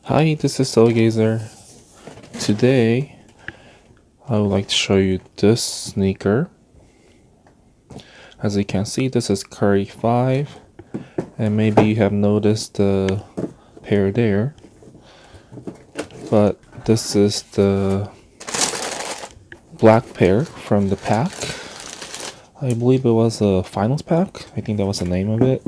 Hi, this is Soulgazer. Today, I would like to show you this sneaker. As you can see, this is Curry 5, and maybe you have noticed the pair there, but this is the black pair from the pack. I believe it was a finals pack. I think that was the name of it.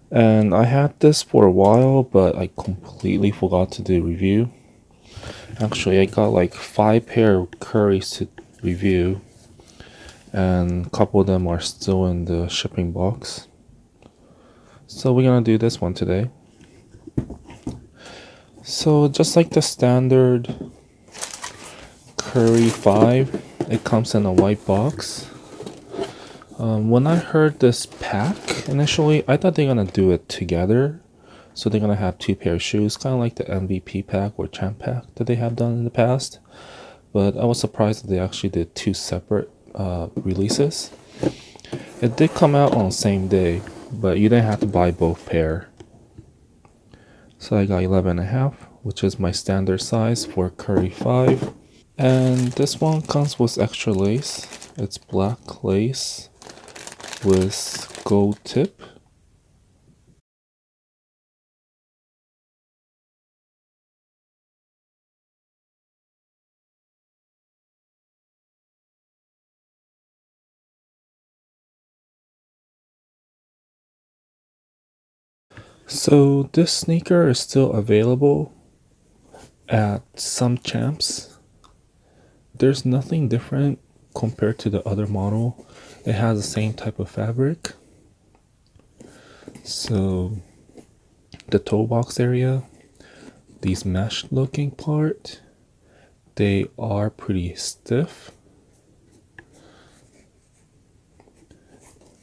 And I had this for a while, but I completely forgot to do review. Actually, I got like 5 pair of Currys to review, and a couple of them are still in the shipping box. So we're gonna do this one today. So just like the standard Curry 5, it comes in a white box. When I heard this pack initially, I thought they're gonna do it together. So they're gonna have 2 pair of shoes, kind of like the MVP pack or champ pack that they have done in the past. But I was surprised that they actually did 2 separate releases. It did come out on the same day, but you didn't have to buy both pair. So I got 11.5, which is my standard size for Curry 5. And this one comes with extra lace. It's black lace with gold tip. So this sneaker is still available at some champs. There's nothing different compared to the other model. It has the same type of fabric. So the toe box area, these mesh looking part, they are pretty stiff.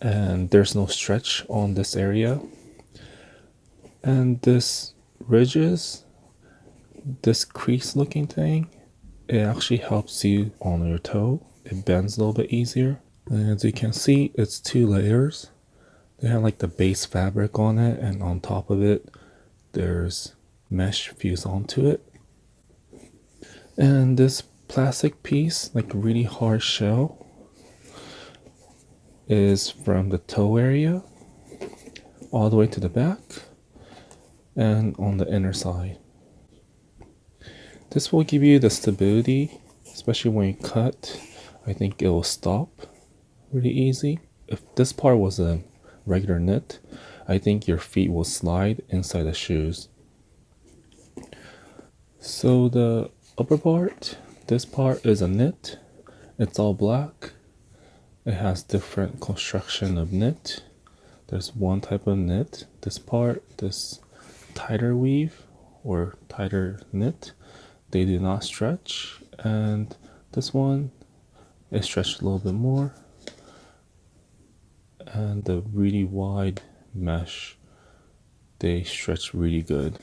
And there's no stretch on this area. And this ridges, this crease looking thing, it actually helps you on your toe. It bends a little bit easier. And as you can see, it's 2 layers. They have like the base fabric on it, and on top of it, there's mesh fused onto it. And this plastic piece, like really hard shell, is from the toe area all the way to the back and on the inner side. This will give you the stability, especially when you cut. I think it will stop really easy. If this part was a regular knit, I think your feet will slide inside the shoes. So the upper part, this part is a knit. It's all black. It has different construction of knit. There's one type of knit. This part, this tighter weave or tighter knit, they do not stretch. And this one is stretched a little bit more. And the really wide mesh, they stretch really good.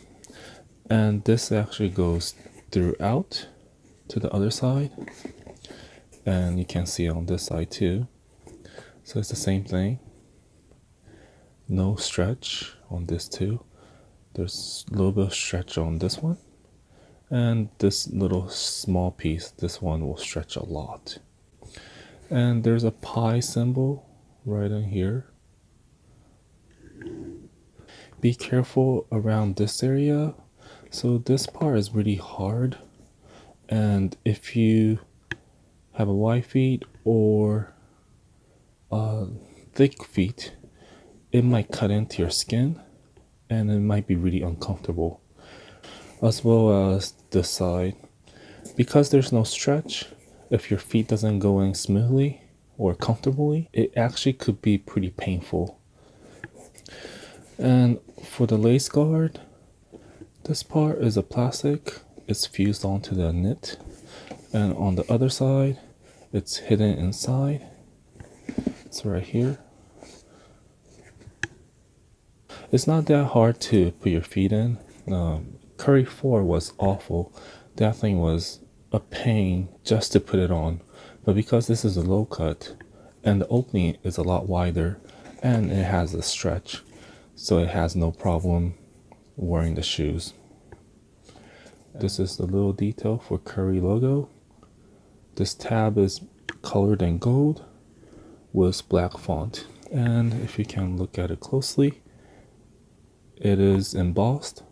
And this actually goes throughout to the other side. And you can see on this side too. So it's the same thing. No stretch on this too. There's a little bit of stretch on this one. And this little small piece, this one will stretch a lot. And there's a pi symbol right in here. Be careful around this area. So this part is really hard. And if you have a wide feet or thick feet, it might cut into your skin and it might be really uncomfortable. As well as this side. Because there's no stretch, if your feet doesn't go in smoothly or comfortably, it actually could be pretty painful. And for the lace guard, this part is a plastic. It's fused onto the knit. And on the other side, it's hidden inside. It's right here. It's not that hard to put your feet in. Curry 4 was awful. That thing was a pain just to put it on. But because this is a low cut and the opening is a lot wider and it has a stretch, so it has no problem wearing the shoes. This is the little detail for Curry logo. This tab is colored in gold with black font. And if you can look at it closely, it is embossed.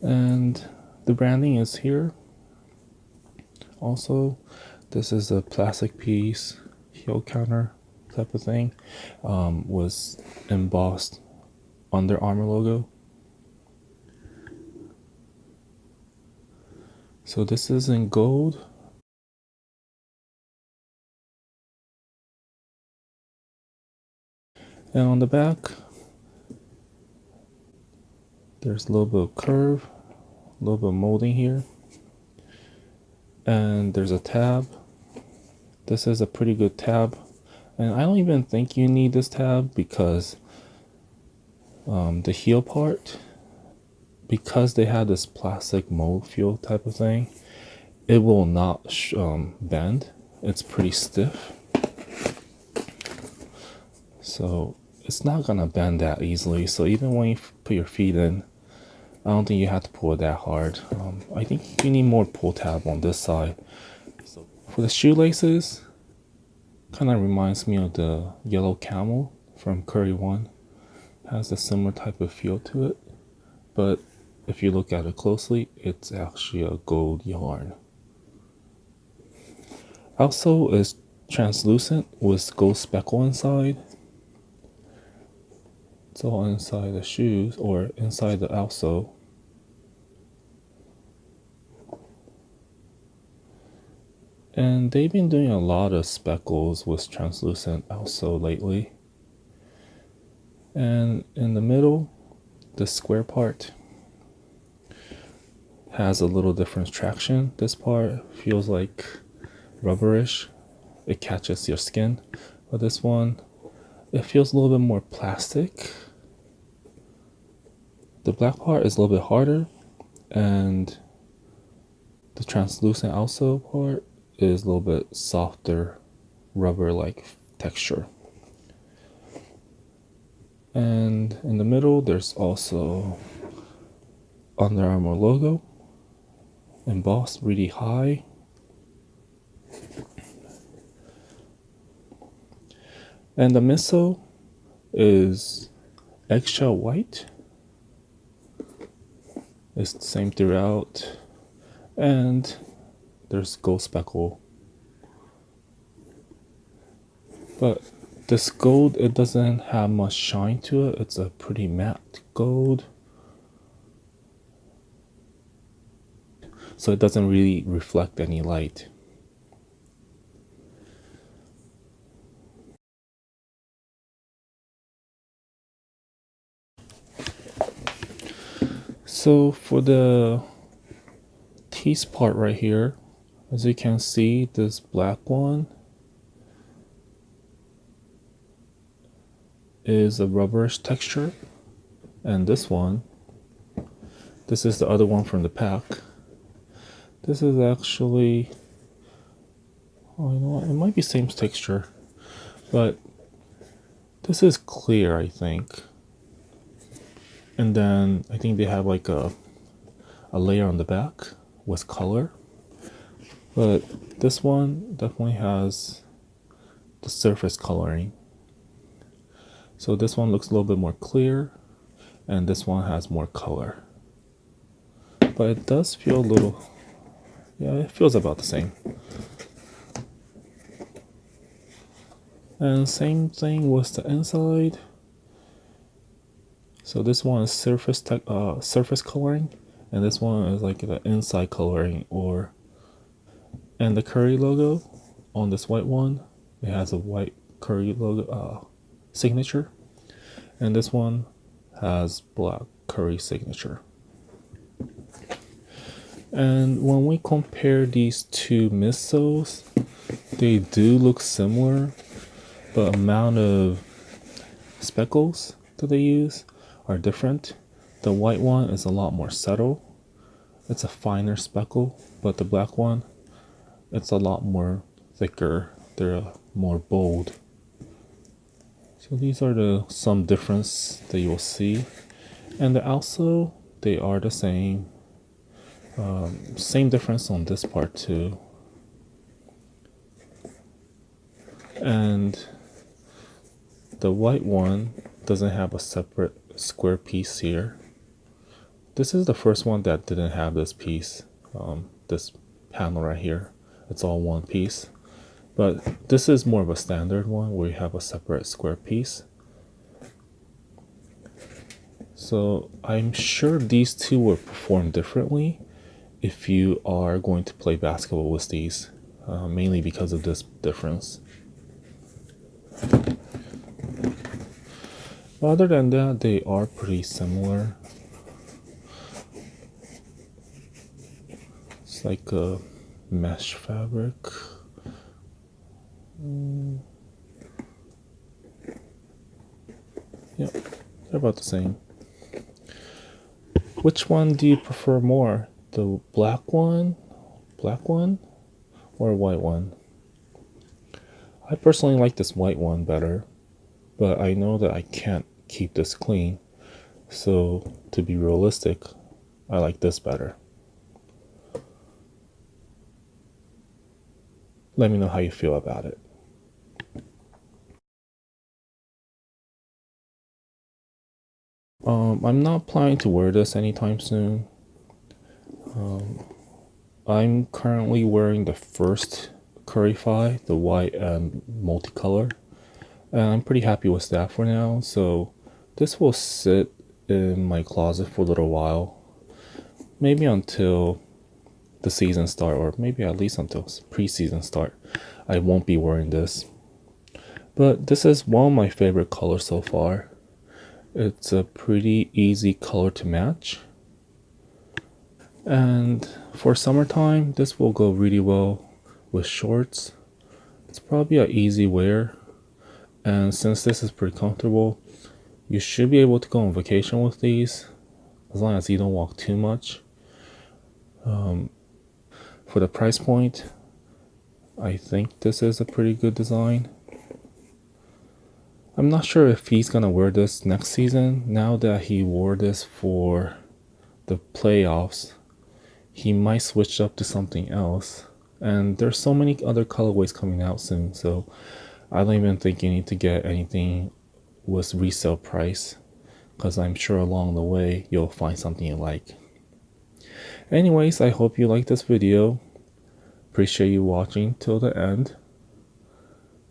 And the branding is here. Also, this is a plastic piece, heel counter type of thing, was embossed Under Armour logo. So this is in gold. And on the back, there's a little bit of curve, a little bit of molding here. And there's a tab. This is a pretty good tab. And I don't even think you need this tab because the heel part, because they have this plastic mold feel type of thing, it will not bend. It's pretty stiff. So it's not gonna bend that easily. So even when you put your feet in, I don't think you have to pull it that hard. I think you need more pull tab on this side. So for the shoelaces, kind of reminds me of the yellow camel from Curry 1. Has a similar type of feel to it, but if you look at it closely, it's actually a gold yarn. Also is translucent with gold speckle inside. It's all inside the shoes or inside the outsole. And they've been doing a lot of speckles with translucent outsole lately. And in the middle, the square part has a little different traction. This part feels like rubberish. It catches your skin. But this one, it feels a little bit more plastic. The black part is a little bit harder, and the translucent outsole part is a little bit softer, rubber-like texture. And in the middle, there's also Under Armour logo, embossed really high. And the midsole is eggshell white. It's the same throughout. And there's gold speckle. But this gold, it doesn't have much shine to it. It's a pretty matte gold. So it doesn't really reflect any light. So for the tees part right here, as you can see, this black one is a rubberish texture, and this is the other one from the pack. This is actually, oh, you know what, it might be same texture, but this is clear, I think. And then I think they have like a layer on the back with color, but this one definitely has the surface coloring. So this one looks a little bit more clear, and this one has more color. But it does feel a little, yeah, it feels about the same. And same thing with the inside. So this one is surface coloring, and this one is like the inside coloring, and the Curry logo on this white one, it has a white Curry logo signature, and this one has black Curry signature. And when we compare these two midsoles, they do look similar, but amount of speckles that they use are different. The white one is a lot more subtle. It's a finer speckle, but the black one, it's a lot more thicker. They're more bold. So these are some difference that you'll see. And also, they are the same. Same difference on this part too. And the white one doesn't have a separate square piece here. This is the first one that didn't have this piece, this panel right here. It's all one piece. But this is more of a standard one where you have a separate square piece. So I'm sure these two will perform differently if you are going to play basketball with these, mainly because of this difference. Other than that, they are pretty similar. It's like a mesh fabric. Yep, they're about the same. Which one do you prefer more? The black one, or white one? I personally like this white one better, but I know that I can't keep this clean. So to be realistic, I like this better. Let me know how you feel about it. I'm not planning to wear this anytime soon. I'm currently wearing the first Curryfy, the white and multicolor, and I'm pretty happy with that for now. So this will sit in my closet for a little while, maybe until the season start, or maybe at least until preseason start. I won't be wearing this, but this is one of my favorite colors so far. It's a pretty easy color to match, and for summertime this will go really well with shorts. It's probably an easy wear, and since this is pretty comfortable, you should be able to go on vacation with these as long as you don't walk too much. For the price point, I think this is a pretty good design. I'm not sure if he's gonna wear this next season. Now that he wore this for the playoffs, he might switch up to something else. And there's so many other colorways coming out soon, so I don't even think you need to get anything with resale price, because I'm sure along the way you'll find something you like. Anyways, I hope you liked this video. Appreciate you watching till the end.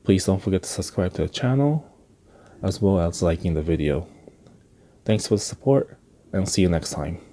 Please don't forget to subscribe to the channel, as well as liking the video. Thanks for the support, and see you next time.